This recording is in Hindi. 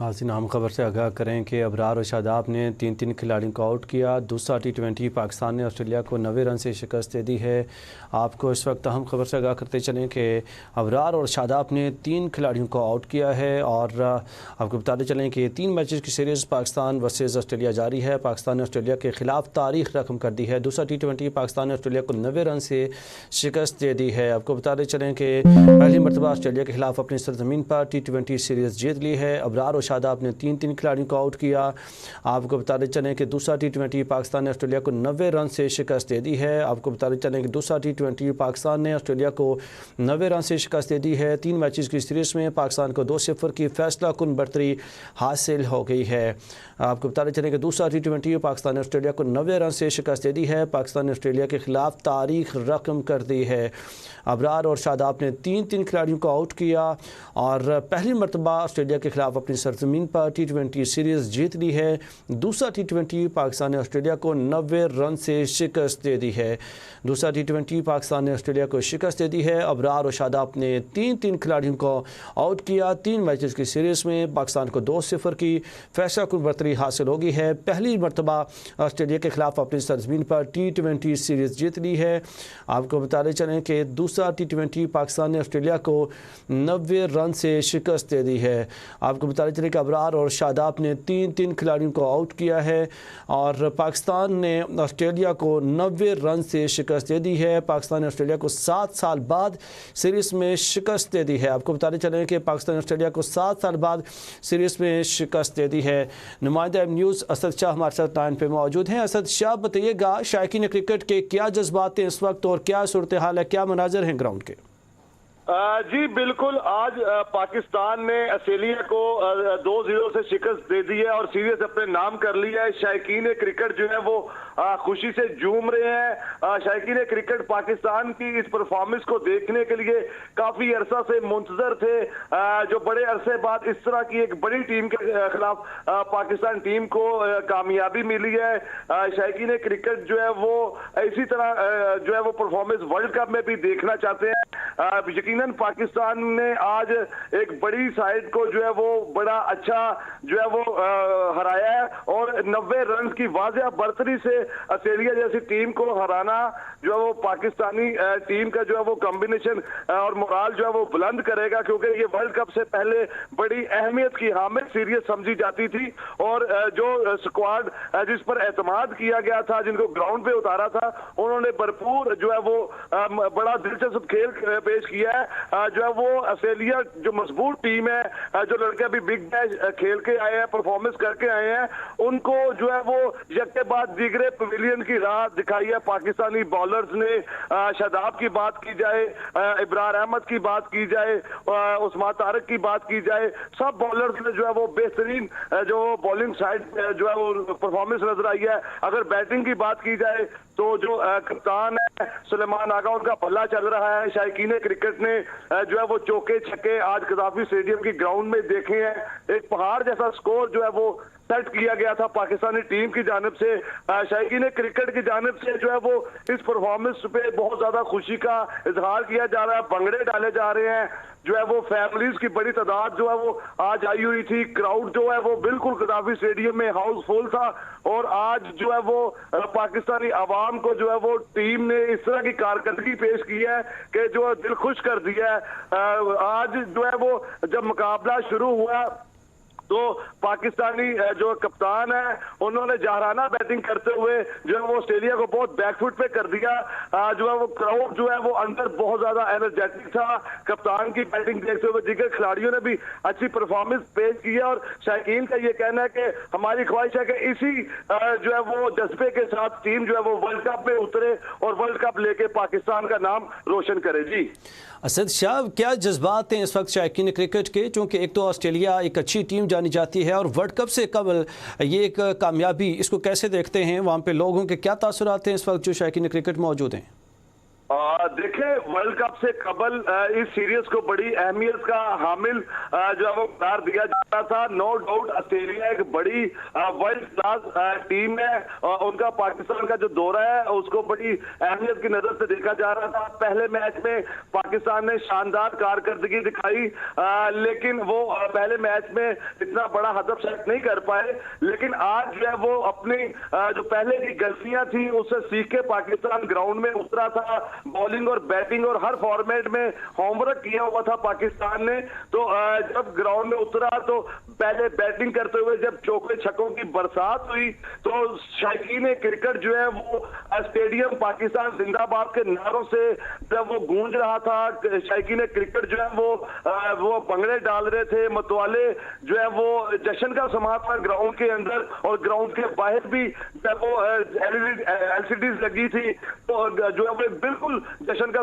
नाज़रीन, हम खबर से आगाह करें कि अबरार और शादाब ने 3 खिलाड़ियों को आउट किया। दूसरा T20 पाकिस्तान ने ऑस्ट्रेलिया को 90 रन से शिकस्त दे दी है। आपको इस वक्त हम खबर से आगाह करते चलें कि अबरार और शादाब ने 3 खिलाड़ियों को आउट किया है और आपको बताते चलें कि 3 मैचेस की सीरीज़ पाकिस्तान वर्सेस ऑस्ट्रेलिया जारी है। पाकिस्तान ने ऑस्ट्रेलिया के खिलाफ तारीख रकम कर दी है। दूसरा T20 पाकिस्तान ने ऑस्ट्रेलिया को 90 रन से शिकस्त दे दी है। आपको बताते चलें कि पहली मरतबा ऑस्ट्रेलिया के खिलाफ अपनी सरजमीन पर T20 सीरीज़ जीत ली है। अबरार और शादाब ने 3 खिलाड़ियों को आउट किया। आपको बताते चलें कि दूसरा T20 पाकिस्तान ने ऑस्ट्रेलिया को 90 रन से शिकस्त दे दी है। आपको बताते चलें कि दूसरा T20 पाकिस्तान ने ऑस्ट्रेलिया को 90 रन से शिकस्त दे दी है। 3 मैचेस की सीरीज़ में पाकिस्तान को 2-0 की फैसला कुन बढ़तरी हासिल हो गई है। आपको बताते चलें कि दूसरा T20 पाकिस्तान ने ऑस्ट्रेलिया को 90 रन से शिकस्त दे दी है। पाकिस्तान ने ऑस्ट्रेलिया के खिलाफ तारीख रकम कर दी है। अबरार और शादाब ने 3 खिलाड़ियों को आउट किया और पहली मरतबा ऑस्ट्रेलिया के खिलाफ अपनी सरजमीन पर T20 सीरीज़ जीत ली है। दूसरा T20 पाकिस्तान ने ऑस्ट्रेलिया को 90 रन से शिकस्त दे दी है। दूसरा T20 पाकिस्तान ने ऑस्ट्रेलिया को शिकस्त दे दी है। अबरार और शादाब ने 3 खिलाड़ियों को आउट किया। 3 मैचेस की सीरीज़ में पाकिस्तान को 2-0 की फैसला कुन बढ़तरी हासिल हो गई है। पहली मरतबा ऑस्ट्रेलिया के खिलाफ अपनी सरजमीन पर T20 सीरीज़ जीत ली है। आपको बताते चलें कि दूसरा T20 पाकिस्तान ने ऑस्ट्रेलिया को 90 रन से शिकस्त दे दी है। आपको बताते चलें कि अबरार और शादाब ने 3 खिलाड़ियों को आउट किया है और पाकिस्तान ने ऑस्ट्रेलिया को 90 रन से शिकस्त दे दी है। पाकिस्तान ने ऑस्ट्रेलिया को 7 साल बाद सीरीज़ में शिकस्त दे दी है। आपको बताते चलें कि पाकिस्तान ने ऑस्ट्रेलिया को 7 साल बाद सीरीज़ में शिकस्त दे दी है। नुमाइंदा न्यूज़ असद शाह हमारे साथ लाइन पे मौजूद हैं। असद शाह, बताइएगा शायकीन क्रिकेट के क्या जज्बात हैं इस वक्त और क्या सूरत हाल है, क्या मनाजर हैं ग्राउंड के? जी बिल्कुल, आज पाकिस्तान ने ऑस्ट्रेलिया को 2-0 से शिकस्त दे दी है और सीरीज अपने नाम कर लिया है। शायकीन क्रिकेट जो है वो खुशी से झूम रहे हैं। शायकीन क्रिकेट पाकिस्तान की इस परफॉर्मेंस को देखने के लिए काफी अरसा से मुंतजर थे। जो बड़े अरसे बाद इस तरह की एक बड़ी टीम के खिलाफ पाकिस्तान टीम को कामयाबी मिली है। शायकीन क्रिकेट जो है वो इसी तरह जो है वो परफॉर्मेंस वर्ल्ड कप में भी देखना चाहते हैं। यकीनन पाकिस्तान ने आज एक बड़ी साइड को जो है वो बड़ा अच्छा जो है वो हराया है और 90 रन की वाज़ेह बढ़तरी से ऑस्ट्रेलिया जैसी टीम को हराना जो है वो पाकिस्तानी टीम का जो है वो कॉम्बिनेशन और मोराल जो है वो बुलंद करेगा, क्योंकि ये वर्ल्ड कप से पहले बड़ी अहमियत की हामिल सीरीज समझी जाती थी और जो स्क्वाड जिस पर एतमाद किया गया था, जिनको ग्राउंड पे उतारा था, उन्होंने भरपूर जो है वो बड़ा दिलचस्प खेल पेश किया है। जो है वो ऑस्ट्रेलिया जो मजबूत टीम है, जो लड़के अभी बिग मैच खेल के आए हैं, परफॉर्मेंस करके आए हैं, उनको जो है वो यके बाद दिगरे पवेलियन की राह दिखाई है पाकिस्तानी बॉलर्स ने। शादाब की बात की जाए, इब्रार अहमद की बात की जाए, उस्मान तारिक की बात की जाए, सब बॉलर्स ने जो है वो बेहतरीन जो बॉलिंग साइड जो है वो परफॉर्मेंस नजर आई है। अगर बैटिंग की बात की जाए तो जो कप्तान है सुलेमान आगा, उनका पल्ला चल रहा है। शायकीन क्रिकेट ने जो है वो चौके छक्के आज कदाफी स्टेडियम की ग्राउंड में देखे हैं। एक पहाड़ जैसा स्कोर जो है वो सेट किया गया था पाकिस्तानी टीम की जानिब से। शायकीन क्रिकेट की जानिब से जो है वो इस परफॉर्मेंस पे बहुत ज्यादा खुशी का इजहार किया जा रहा है, भंगड़े डाले जा रहे हैं। जो है वो फैमिलीज की बड़ी तादाद जो है वो आज आई हुई थी। क्राउड जो है वो बिल्कुल कदाफी स्टेडियम में हाउसफुल था और आज जो है वो पाकिस्तानी आवाम को जो है वो टीम ने इस तरह की कारकर्दगी पेश की है कि जो दिल खुश कर दिया है। आज जो है वो जब मुकाबला शुरू हुआ तो पाकिस्तानी जो कप्तान है उन्होंने जहराना बैटिंग करते हुए जो है वो ऑस्ट्रेलिया को बहुत बैकफुट पे कर दिया। जो है वो क्राउड जो है वो अंदर बहुत ज्यादा एनर्जेटिक था। कप्तान की बैटिंग देखते हुए दीगर खिलाड़ियों ने भी अच्छी परफॉर्मेंस पेश की है और शायकीन का ये कहना है कि हमारी ख्वाहिश है कि इसी जो है वो जज्बे के साथ टीम जो है वो वर्ल्ड कप में उतरे और वर्ल्ड कप लेके पाकिस्तान का नाम रोशन करे। जी असद शाह, क्या जज्बात हैं इस वक्त शायकीन क्रिकेट के? चूँकि एक तो ऑस्ट्रेलिया एक अच्छी टीम जानी जाती है और वर्ल्ड कप से कबल ये एक कामयाबी, इसको कैसे देखते हैं? वहाँ पे लोगों के क्या तासुरात हैं इस वक्त जो शायकीन क्रिकेट मौजूद हैं? देखें, वर्ल्ड कप से कबल इस सीरीज को बड़ी अहमियत का हामिल जो है वो करार दिया जाता था। नो डाउट ऑस्ट्रेलिया एक बड़ी वर्ल्ड क्लास टीम है और उनका पाकिस्तान का जो दौरा है उसको बड़ी अहमियत की नजर से देखा जा रहा था। पहले मैच में पाकिस्तान ने शानदार कारकर्दगी दिखाई, लेकिन वो पहले मैच में इतना बड़ा हदफ नहीं कर पाए। लेकिन आज जो है वो अपनी जो पहले की गलतियां थी उससे सीख के पाकिस्तान ग्राउंड में उतरा था। बॉलिंग और बैटिंग और हर फॉर्मेट में होमवर्क किया हुआ था पाकिस्तान ने। तो जब ग्राउंड में उतरा तो पहले बैटिंग करते हुए जब चौके छक्कों की बरसात हुई तो शायकीन क्रिकेट जो है वो स्टेडियम पाकिस्तान जिंदाबाद के नारों से जब वो गूंज रहा था। शायकीन क्रिकेट जो है वो भंगड़े डाल रहे थे, मतवाले जो है वो जश्न का समा था ग्राउंड के अंदर और ग्राउंड के बाहर भी जब वो एलसीडीज लगी थी तो जो है वो बिल्कुल जश्न का